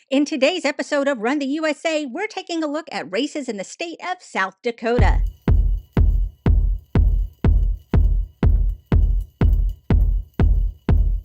In today's episode of Run the USA, we're taking a look at races in the state of South Dakota.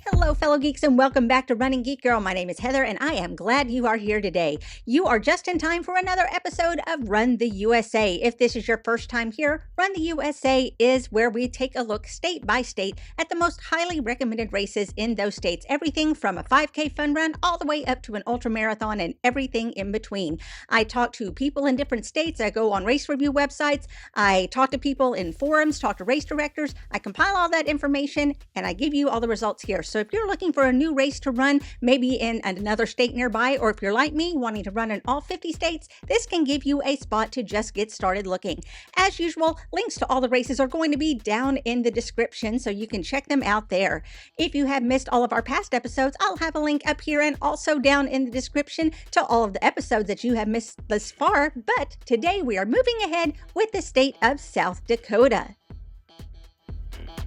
Hello, fellow geeks, and welcome back to Running Geek Girl. My name is Heather, and I am glad you are here today. You are just in time for another episode of Run the USA. If this is your first time here, Run the USA is where we take a look state by state at the most highly recommended races in those states. Everything from a 5K fun run all the way up to an ultramarathon and everything in between. I talk to people in different states. I go on race review websites. I talk to people in forums, talk to race directors. I compile all that information, and I give you all the results here. So if you're looking for a new race to run, maybe in another state nearby, or if you're like me, wanting to run in all 50 states, this can give you a spot to just get started looking. As usual, links to all the races are going to be down in the description, so you can check them out there. If you have missed all of our past episodes, I'll have a link up here and also down in the description to all of the episodes that you have missed thus far. But today we are moving ahead with the state of South Dakota.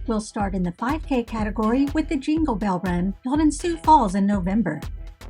We'll start in the 5K category with the Jingle Bell Run held in Sioux Falls in November.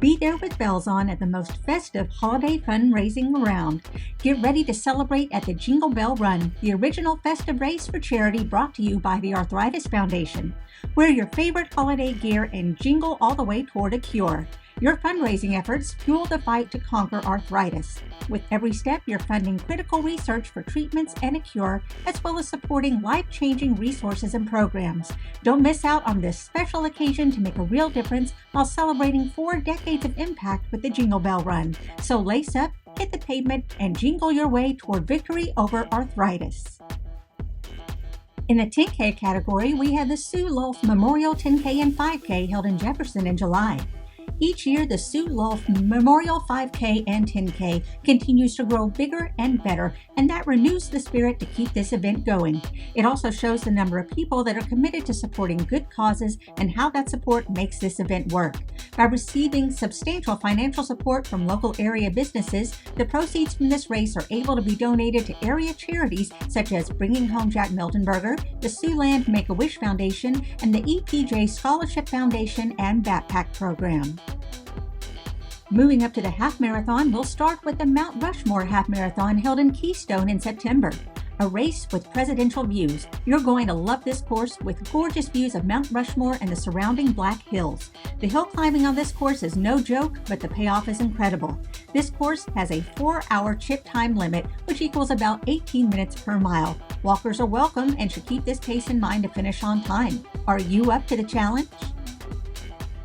Be there with bells on at the most festive holiday fundraising around. Get ready to celebrate at the Jingle Bell Run, the original festive race for charity brought to you by the Arthritis Foundation. Wear your favorite holiday gear and jingle all the way toward a cure. Your fundraising efforts fuel the fight to conquer arthritis. With every step, you're funding critical research for treatments and a cure, as well as supporting life-changing resources and programs. Don't miss out on this special occasion to make a real difference while celebrating 4 decades of impact with the Jingle Bell Run. So lace up, hit the pavement, and jingle your way toward victory over arthritis. In the 10K category, we have the Sue Lulf Memorial 10K and 5K held in Jefferson in July. Each year, the Sue Lulf Memorial 5K and 10K continues to grow bigger and better, and that renews the spirit to keep this event going. It also shows the number of people that are committed to supporting good causes and how that support makes this event work. By receiving substantial financial support from local area businesses, the proceeds from this race are able to be donated to area charities such as Bringing Home Jack Miltonberger, the Siouxland Make-A-Wish Foundation, and the EPJ Scholarship Foundation and Backpack Program. Moving up to the half marathon, we'll start with the Mount Rushmore half marathon held in Keystone in September. A race with presidential views. You're going to love this course with gorgeous views of Mount Rushmore and the surrounding Black Hills. The hill climbing on this course is no joke, but the payoff is incredible. This course has a 4-hour chip time limit, which equals about 18 minutes per mile. Walkers are welcome and should keep this pace in mind to finish on time. Are you up to the challenge?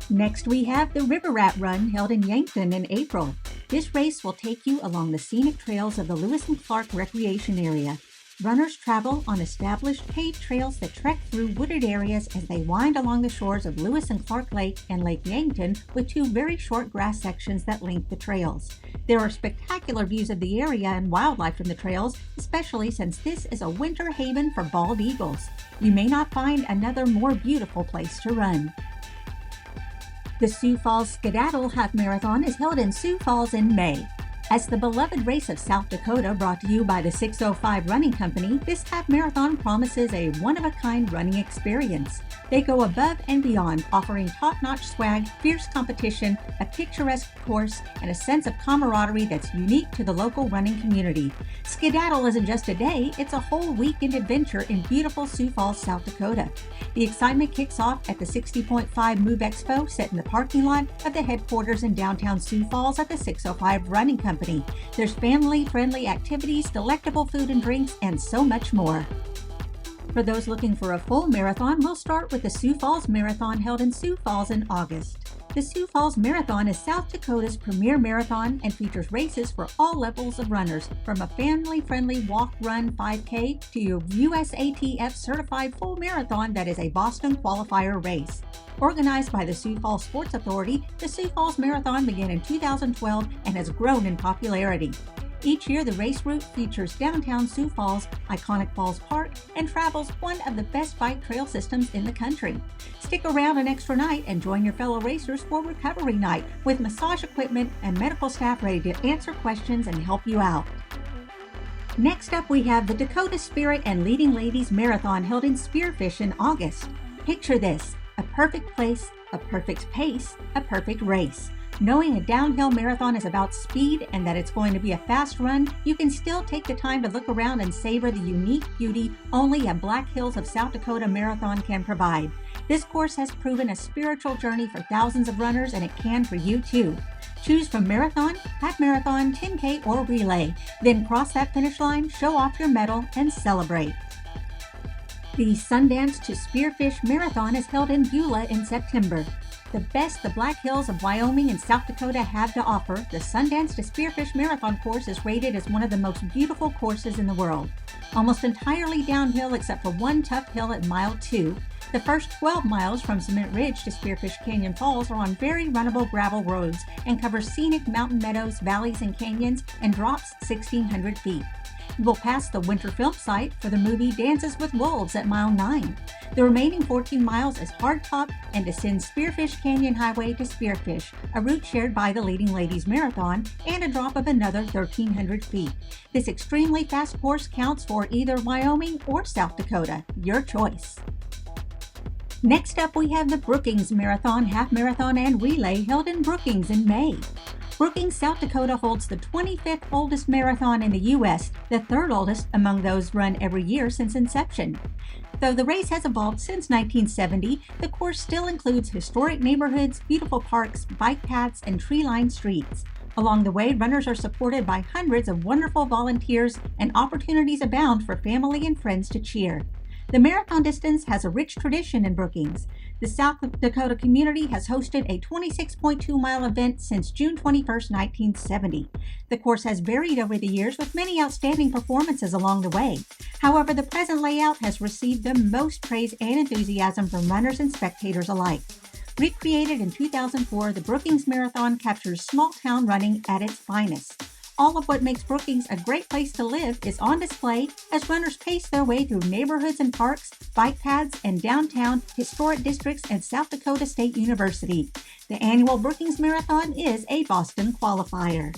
Next, we have the River Rat Run held in Yankton in April. This race will take you along the scenic trails of the Lewis and Clark Recreation Area. Runners travel on established paved trails that trek through wooded areas as they wind along the shores of Lewis and Clark Lake and Lake Yankton, with 2 very short grass sections that link the trails. There are spectacular views of the area and wildlife from the trails, especially since this is a winter haven for bald eagles. You may not find another more beautiful place to run. The Sioux Falls Skedaddle Half Marathon is held in Sioux Falls in May. As the beloved race of South Dakota brought to you by the 605 Running Company, this half marathon promises a one-of-a-kind running experience. They go above and beyond, offering top-notch swag, fierce competition, a picturesque course, and a sense of camaraderie that's unique to the local running community. Skedaddle isn't just a day, it's a whole weekend adventure in beautiful Sioux Falls, South Dakota. The excitement kicks off at the 60.5 Move Expo set in the parking lot of the headquarters in downtown Sioux Falls at the 605 Running Company. There's family-friendly activities, delectable food and drinks, and so much more. For those looking for a full marathon, we'll start with the Sioux Falls Marathon held in Sioux Falls in August. The Sioux Falls Marathon is South Dakota's premier marathon and features races for all levels of runners, from a family-friendly walk-run 5K to your USATF certified full marathon that is a Boston qualifier race. Organized by the Sioux Falls Sports Authority, the Sioux Falls Marathon began in 2012 and has grown in popularity. Each year, the race route features downtown Sioux Falls, iconic Falls Park, and travels one of the best bike trail systems in the country. Stick around an extra night and join your fellow racers for recovery night with massage equipment and medical staff ready to answer questions and help you out. Next up, we have the Dakota Spirit and Leading Ladies Marathon held in Spearfish in August. Picture this, a perfect place, a perfect pace, a perfect race. Knowing a downhill marathon is about speed and that it's going to be a fast run, you can still take the time to look around and savor the unique beauty only a Black Hills of South Dakota Marathon can provide. This course has proven a spiritual journey for thousands of runners, and it can for you too. Choose from marathon, half marathon, 10K, or relay. Then cross that finish line, show off your medal, and celebrate. The Sundance to Spearfish Marathon is held in Beulah in September. The best the Black Hills of Wyoming and South Dakota have to offer, the Sundance to Spearfish Marathon course is rated as one of the most beautiful courses in the world. Almost entirely downhill except for one tough hill at mile 2, the first 12 miles from Cement Ridge to Spearfish Canyon Falls are on very runnable gravel roads and cover scenic mountain meadows, valleys, and canyons, and drops 1,600 feet. You will pass the winter film site for the movie Dances with Wolves at mile 9. The remaining 14 miles is hardtop and descends Spearfish Canyon Highway to Spearfish, a route shared by the Leading Ladies Marathon, and a drop of another 1,300 feet. This extremely fast course counts for either Wyoming or South Dakota, your choice. Next up, we have the Brookings Marathon, Half Marathon, and Relay held in Brookings in May. Brookings, South Dakota holds the 25th oldest marathon in the U.S., the third oldest among those run every year since inception. Though the race has evolved since 1970, the course still includes historic neighborhoods, beautiful parks, bike paths, and tree-lined streets. Along the way, runners are supported by hundreds of wonderful volunteers, and opportunities abound for family and friends to cheer. The marathon distance has a rich tradition in Brookings. The South Dakota community has hosted a 26.2-mile event since June 21, 1970. The course has varied over the years with many outstanding performances along the way. However, the present layout has received the most praise and enthusiasm from runners and spectators alike. Recreated in 2004, the Brookings Marathon captures small-town running at its finest. All of what makes Brookings a great place to live is on display as runners pace their way through neighborhoods and parks, bike paths, and downtown, historic districts, and South Dakota State University. The annual Brookings Marathon is a Boston qualifier.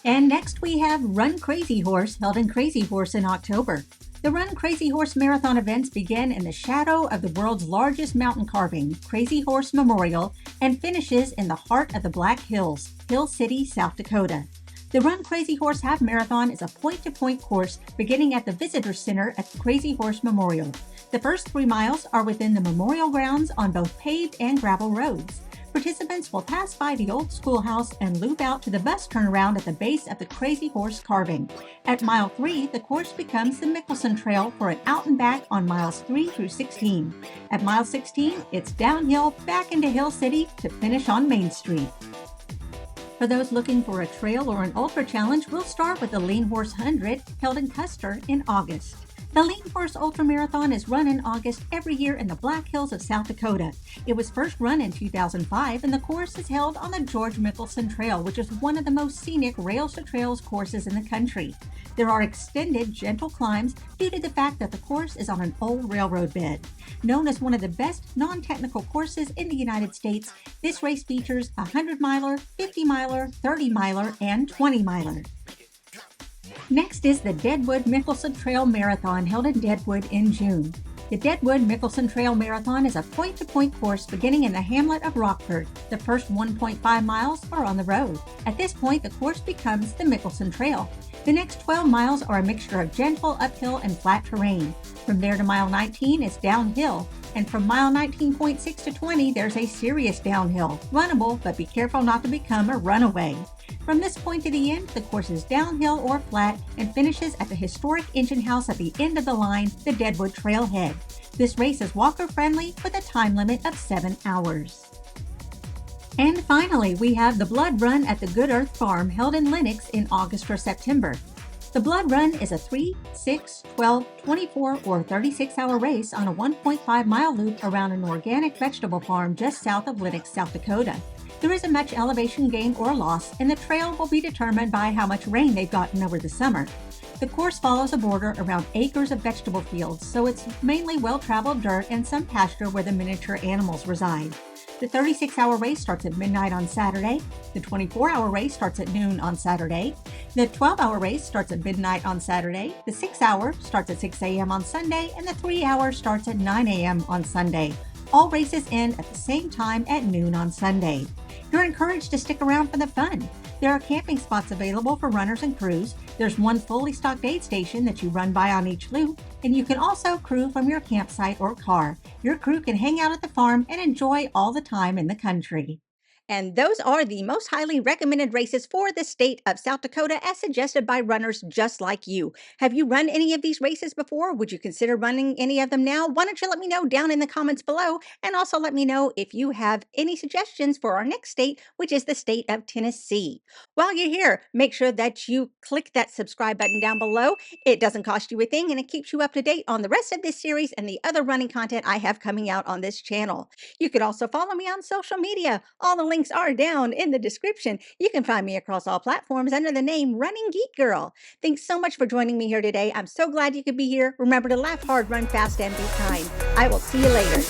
And next we have Run Crazy Horse, held in Crazy Horse in October. The Run Crazy Horse Marathon events begin in the shadow of the world's largest mountain carving, Crazy Horse Memorial, and finishes in the heart of the Black Hills, Hill City, South Dakota. The Run Crazy Horse Half Marathon is a point-to-point course beginning at the Visitor Center at the Crazy Horse Memorial. The first 3 miles are within the memorial grounds on both paved and gravel roads. Participants will pass by the old schoolhouse and loop out to the bus turnaround at the base of the Crazy Horse carving. At mile 3, the course becomes the Mickelson Trail for an out and back on miles 3 through 16. At mile 16, it's downhill back into Hill City to finish on Main Street. For those looking for a trail or an ultra challenge, we'll start with the Lean Horse 100 held in Custer in August. The Lean Horse Ultramarathon is run in August every year in the Black Hills of South Dakota. It was first run in 2005, and the course is held on the George Mickelson Trail, which is one of the most scenic rails-to-trails courses in the country. There are extended, gentle climbs due to the fact that the course is on an old railroad bed. Known as one of the best non-technical courses in the United States, this race features a 100-miler, 50-miler, 30-miler, and 20-miler. Next is the Deadwood Mickelson Trail Marathon held in Deadwood in June. The Deadwood Mickelson Trail Marathon is a point-to-point course beginning in the hamlet of Rockford. The first 1.5 miles are on the road. At this point, the course becomes the Mickelson Trail. The next 12 miles are a mixture of gentle uphill and flat terrain. From there to mile 19 is downhill, and from mile 19.6 to 20 there's a serious downhill, runnable, but be careful not to become a runaway. From this point to the end, the course is downhill or flat and finishes at the historic engine house at the end of the line, the Deadwood Trailhead. This race is walker-friendly with a time limit of 7 hours. And finally, we have the Blood Run at the Good Earth Farm held in Lenox in August or September. The Blood Run is a 3, 6, 12, 24, or 36-hour race on a 1.5-mile loop around an organic vegetable farm just south of Lenox, South Dakota. There isn't much elevation gain or loss, and the trail will be determined by how much rain they've gotten over the summer. The course follows a border around acres of vegetable fields, so it's mainly well-traveled dirt and some pasture where the miniature animals reside. The 36-hour race starts at midnight on Saturday. The 24-hour race starts at noon on Saturday. The 12-hour race starts at midnight on Saturday. The 6-hour starts at 6 a.m. on Sunday, and the 3-hour starts at 9 a.m. on Sunday. All races end at the same time at noon on Sunday. You're encouraged to stick around for the fun. There are camping spots available for runners and crews. There's one fully stocked aid station that you run by on each loop, and you can also crew from your campsite or car. Your crew can hang out at the farm and enjoy all the time in the country. And those are the most highly recommended races for the state of South Dakota as suggested by runners just like you. Have you run any of these races before? Would you consider running any of them now? Why don't you let me know down in the comments below? And also let me know if you have any suggestions for our next state, which is the state of Tennessee. While you're here, make sure that you click that subscribe button down below. It doesn't cost you a thing and it keeps you up to date on the rest of this series and the other running content I have coming out on this channel. You could also follow me on social media. All the links are down in the description. You can find me across all platforms under the name Running Geek Girl. Thanks so much for joining me here today. I'm so glad you could be here. Remember to laugh hard, run fast, and be kind. I will see you later.